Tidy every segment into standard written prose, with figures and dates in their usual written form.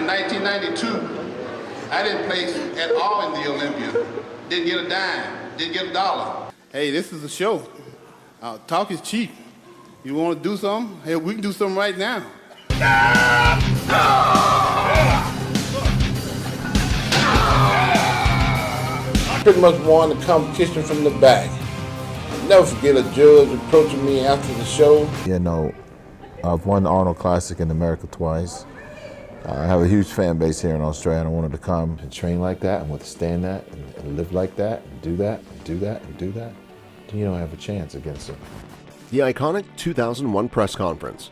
In 1992, I didn't place at all in the Olympia. Didn't get a dime, didn't get a dollar. Hey, this is a show. Talk is cheap. You want to do something? Hey, we can do something right now. Pretty much won the competition from the back. Never forget a judge approaching me after the show. You know, I've won the Arnold Classic in America twice. I have a huge fan base here in Australia, and I wanted to come and train like that and withstand that and live like that and do that and do that and do that. Then you don't have a chance against them. The iconic 2001 press conference.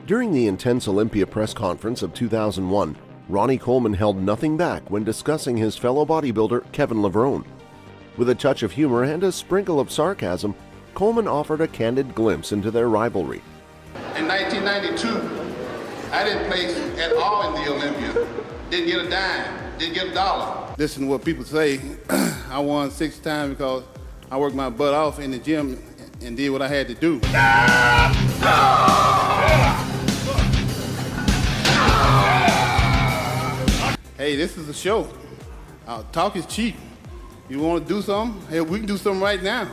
During the intense Olympia press conference of 2001, Ronnie Coleman held nothing back when discussing his fellow bodybuilder Kevin Levrone. With a touch of humor and a sprinkle of sarcasm, Coleman offered a candid glimpse into their rivalry. In 1992, I didn't place at all in the Olympia. Didn't get a dime, didn't get a dollar. Listen to what people say. I won 6 times because I worked my butt off in the gym and did what I had to do. Hey, this is a show. Talk is cheap. You want to do something? Hey, we can do something right now.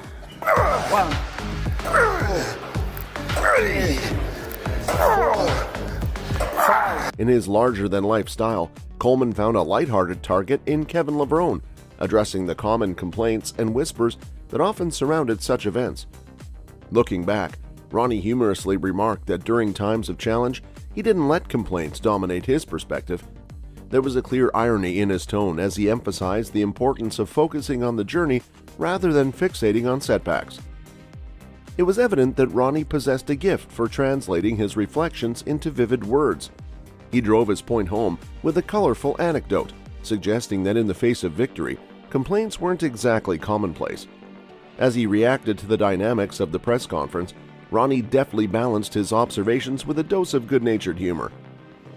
In his larger-than-life style, Coleman found a lighthearted target in Kevin Levrone, addressing the common complaints and whispers that often surrounded such events. Looking back, Ronnie humorously remarked that during times of challenge, he didn't let complaints dominate his perspective. There was a clear irony in his tone as he emphasized the importance of focusing on the journey rather than fixating on setbacks. It was evident that Ronnie possessed a gift for translating his reflections into vivid words. He drove his point home with a colorful anecdote, suggesting that in the face of victory, complaints weren't exactly commonplace. As he reacted to the dynamics of the press conference, Ronnie deftly balanced his observations with a dose of good-natured humor.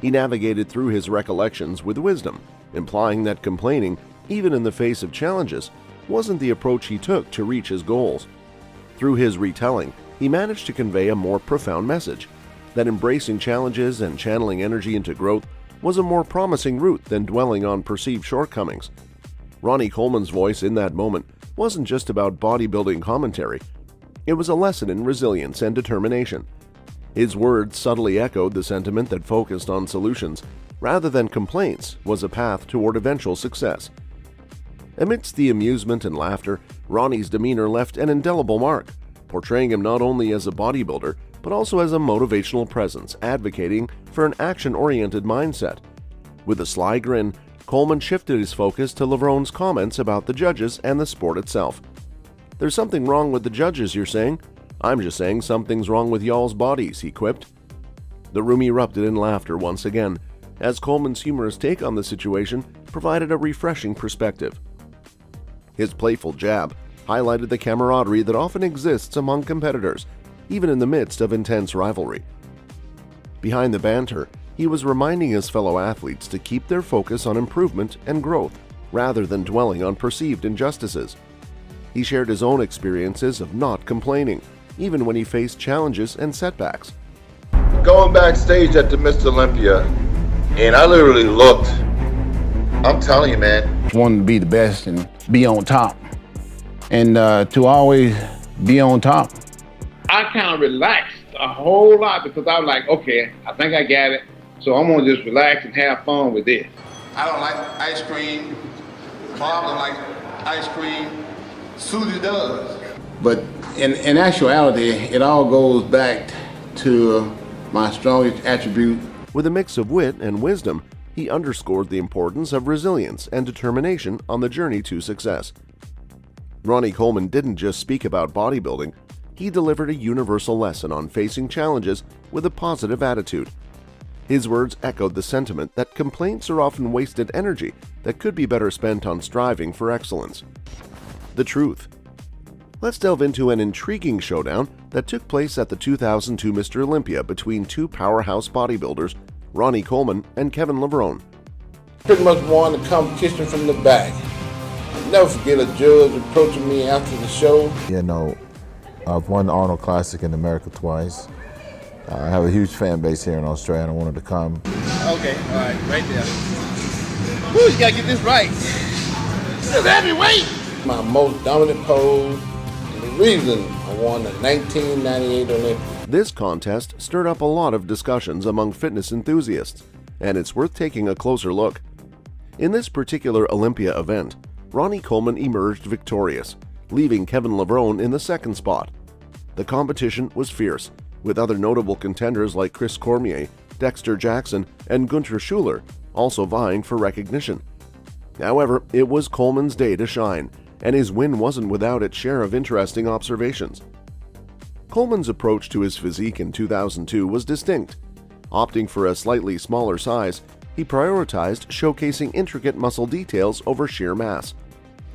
He navigated through his recollections with wisdom, implying that complaining, even in the face of challenges, wasn't the approach he took to reach his goals. Through his retelling, he managed to convey a more profound message, that embracing challenges and channeling energy into growth was a more promising route than dwelling on perceived shortcomings. Ronnie Coleman's voice in that moment wasn't just about bodybuilding commentary. It was a lesson in resilience and determination. His words subtly echoed the sentiment that focused on solutions rather than complaints was a path toward eventual success. Amidst the amusement and laughter, Ronnie's demeanor left an indelible mark, portraying him not only as a bodybuilder, but also as a motivational presence advocating for an action-oriented mindset. With a sly grin, Coleman shifted his focus to Levrone's comments about the judges and the sport itself. "There's something wrong with the judges, you're saying? I'm just saying something's wrong with y'all's bodies," he quipped. The room erupted in laughter once again, as Coleman's humorous take on the situation provided a refreshing perspective. His playful jab highlighted the camaraderie that often exists among competitors, even in the midst of intense rivalry. Behind the banter, he was reminding his fellow athletes to keep their focus on improvement and growth, rather than dwelling on perceived injustices. He shared his own experiences of not complaining, even when he faced challenges and setbacks. Going backstage at the Mr. Olympia, and I literally looked. I'm telling you, man. Wanted to be the best and be on top, and to always be on top. I kind of relaxed a whole lot because I was like, okay, I think I got it, so I'm gonna just relax and have fun with this. I don't like ice cream. Bob don't like ice cream. Susie does. But in actuality, it all goes back to my strongest attribute. With a mix of wit and wisdom, he underscored the importance of resilience and determination on the journey to success. Ronnie Coleman didn't just speak about bodybuilding, he delivered a universal lesson on facing challenges with a positive attitude. His words echoed the sentiment that complaints are often wasted energy that could be better spent on striving for excellence. The truth. Let's delve into an intriguing showdown that took place at the 2002 Mr. Olympia between two powerhouse bodybuilders, Ronnie Coleman and Kevin Levrone. Pretty much won the competition from the back. Never forget a judge approaching me after the show. You know, I've won the Arnold Classic in America twice. I have a huge fan base here in Australia, and I wanted to come Okay, all right, right there. Woo, you gotta get this right. It's heavyweight. My most dominant pose, and the reason I won the 1998 Olympics. This contest stirred up a lot of discussions among fitness enthusiasts, and it's worth taking a closer look. In this particular Olympia event, Ronnie Coleman emerged victorious, leaving Kevin Levrone in the second spot. The competition was fierce, with other notable contenders like Chris Cormier, Dexter Jackson, and Gunther Schuller also vying for recognition. However, it was Coleman's day to shine, and his win wasn't without its share of interesting observations. Coleman's approach to his physique in 2002 was distinct. Opting for a slightly smaller size, he prioritized showcasing intricate muscle details over sheer mass.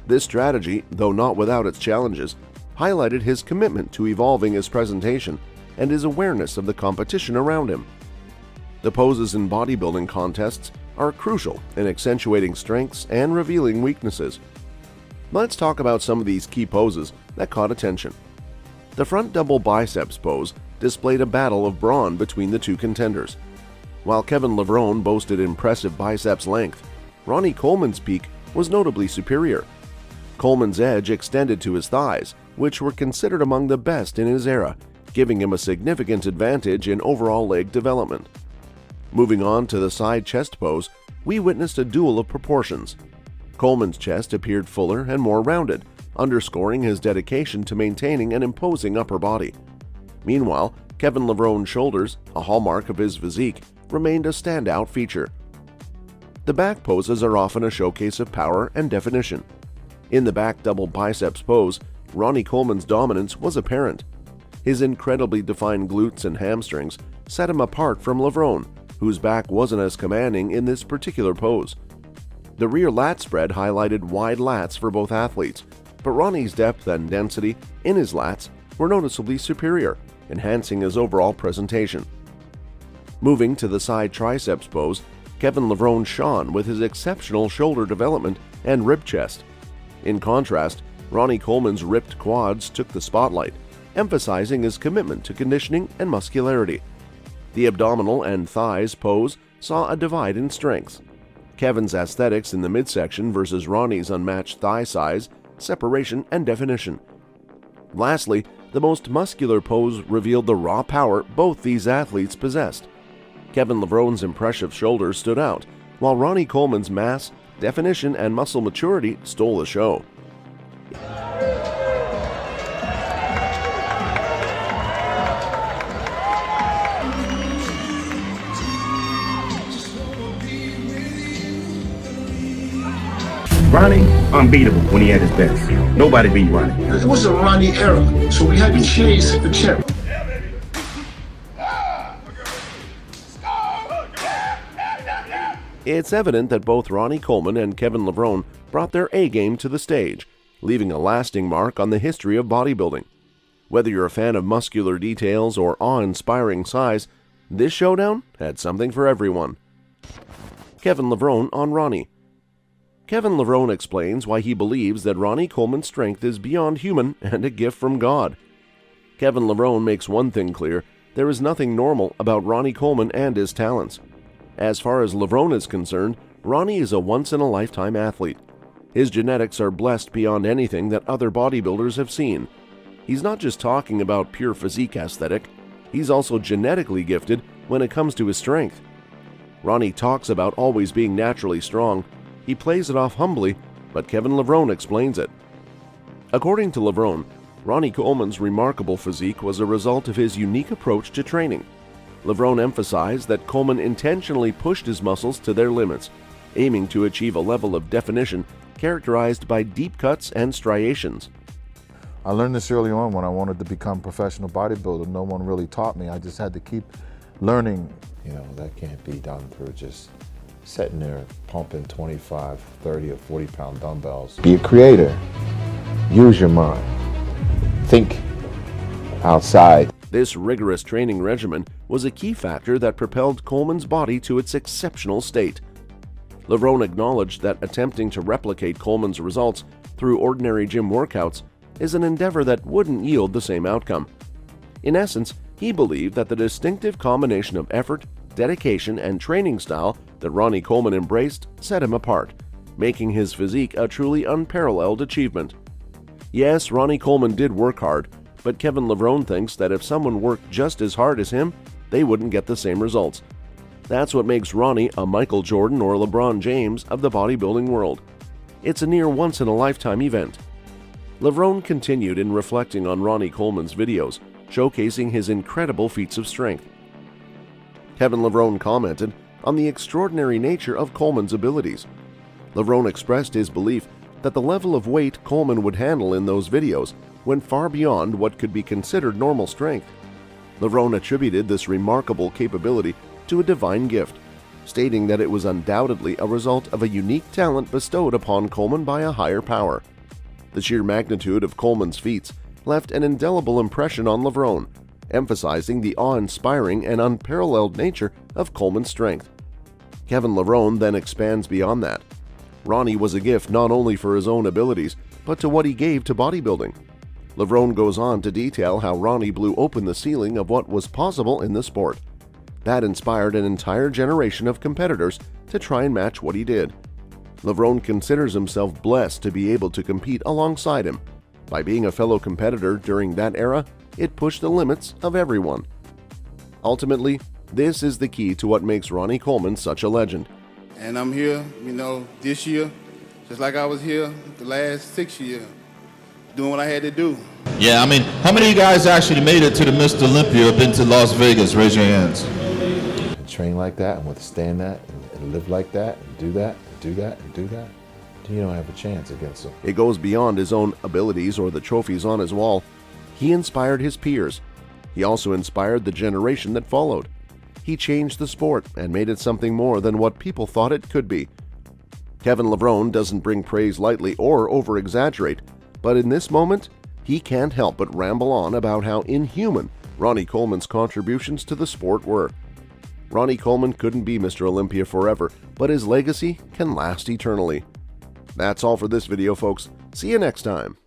This strategy, though not without its challenges, highlighted his commitment to evolving his presentation and his awareness of the competition around him. The poses in bodybuilding contests are crucial in accentuating strengths and revealing weaknesses. Let's talk about some of these key poses that caught attention. The front double biceps pose displayed a battle of brawn between the two contenders. While Kevin Levrone boasted impressive biceps length, Ronnie Coleman's peak was notably superior. Coleman's edge extended to his thighs, which were considered among the best in his era, giving him a significant advantage in overall leg development. Moving on to the side chest pose, we witnessed a duel of proportions. Coleman's chest appeared fuller and more rounded, underscoring his dedication to maintaining an imposing upper body. Meanwhile, Kevin Levrone's shoulders, a hallmark of his physique, remained a standout feature. The back poses are often a showcase of power and definition. In the back double biceps pose, Ronnie Coleman's dominance was apparent. His incredibly defined glutes and hamstrings set him apart from Levrone, whose back wasn't as commanding in this particular pose. The rear lat spread highlighted wide lats for both athletes, but Ronnie's depth and density in his lats were noticeably superior, enhancing his overall presentation. Moving to the side triceps pose, Kevin Levrone shone with his exceptional shoulder development and rib chest. In contrast, Ronnie Coleman's ripped quads took the spotlight, emphasizing his commitment to conditioning and muscularity. The abdominal and thighs pose saw a divide in strengths. Kevin's aesthetics in the midsection versus Ronnie's unmatched thigh size, separation, and definition. Lastly, the most muscular pose revealed the raw power both these athletes possessed. Kevin Levrone's impressive shoulders stood out, while Ronnie Coleman's mass, definition, and muscle maturity stole the show. Ronnie, unbeatable when he had his best. Nobody beat Ronnie. It was a Ronnie era, so we had to chase the champ. It's evident that both Ronnie Coleman and Kevin Levrone brought their A-game to the stage, leaving a lasting mark on the history of bodybuilding. Whether you're a fan of muscular details or awe-inspiring size, this showdown had something for everyone. Kevin Levrone on Ronnie. Kevin Levrone explains why he believes that Ronnie Coleman's strength is beyond human and a gift from God. Kevin Levrone makes one thing clear: there is nothing normal about Ronnie Coleman and his talents. As far as Levrone is concerned, Ronnie is a once-in-a-lifetime athlete. His genetics are blessed beyond anything that other bodybuilders have seen. He's not just talking about pure physique aesthetic, he's also genetically gifted when it comes to his strength. Ronnie talks about always being naturally strong. He plays it off humbly, but Kevin Levrone explains it. According to Levrone, Ronnie Coleman's remarkable physique was a result of his unique approach to training. Levrone emphasized that Coleman intentionally pushed his muscles to their limits, aiming to achieve a level of definition characterized by deep cuts and striations. I learned this early on when I wanted to become a professional bodybuilder. No one really taught me. I just had to keep learning. You know, that can't be done through just sitting there pumping 25, 30, or 40-pound dumbbells. Be a creator. Use your mind. Think outside. This rigorous training regimen was a key factor that propelled Coleman's body to its exceptional state. Levrone acknowledged that attempting to replicate Coleman's results through ordinary gym workouts is an endeavor that wouldn't yield the same outcome. In essence, he believed that the distinctive combination of effort, dedication, and training style that Ronnie Coleman embraced set him apart, making his physique a truly unparalleled achievement. Yes, Ronnie Coleman did work hard, but Kevin Levrone thinks that if someone worked just as hard as him, they wouldn't get the same results. That's what makes Ronnie a Michael Jordan or LeBron James of the bodybuilding world. It's a near once-in-a-lifetime event. Levrone continued in reflecting on Ronnie Coleman's videos, showcasing his incredible feats of strength. Kevin Levrone commented on the extraordinary nature of Coleman's abilities. Levrone expressed his belief that the level of weight Coleman would handle in those videos went far beyond what could be considered normal strength. Levrone attributed this remarkable capability to a divine gift, stating that it was undoubtedly a result of a unique talent bestowed upon Coleman by a higher power. The sheer magnitude of Coleman's feats left an indelible impression on Levrone, emphasizing the awe-inspiring and unparalleled nature of Coleman's strength. Kevin Levrone then expands beyond that. Ronnie was a gift not only for his own abilities, but to what he gave to bodybuilding. Levrone goes on to detail how Ronnie blew open the ceiling of what was possible in the sport. That inspired an entire generation of competitors to try and match what he did. Levrone considers himself blessed to be able to compete alongside him. By being a fellow competitor during that era, it pushed the limits of everyone. Ultimately, this is the key to what makes Ronnie Coleman such a legend. And I'm here, this year, just like I was here the last 6 years, doing what I had to do. Yeah, how many of you guys actually made it to the Mr. Olympia, been to Las Vegas? Raise your hands. And train like that and withstand that and live like that and do that and do that and do that, you don't have a chance against them. It goes beyond his own abilities or the trophies on his wall. He inspired his peers. He also inspired the generation that followed. He changed the sport and made it something more than what people thought it could be. Kevin Levrone doesn't bring praise lightly or over-exaggerate, but in this moment, he can't help but ramble on about how inhuman Ronnie Coleman's contributions to the sport were. Ronnie Coleman couldn't be Mr. Olympia forever, but his legacy can last eternally. That's all for this video, folks. See you next time.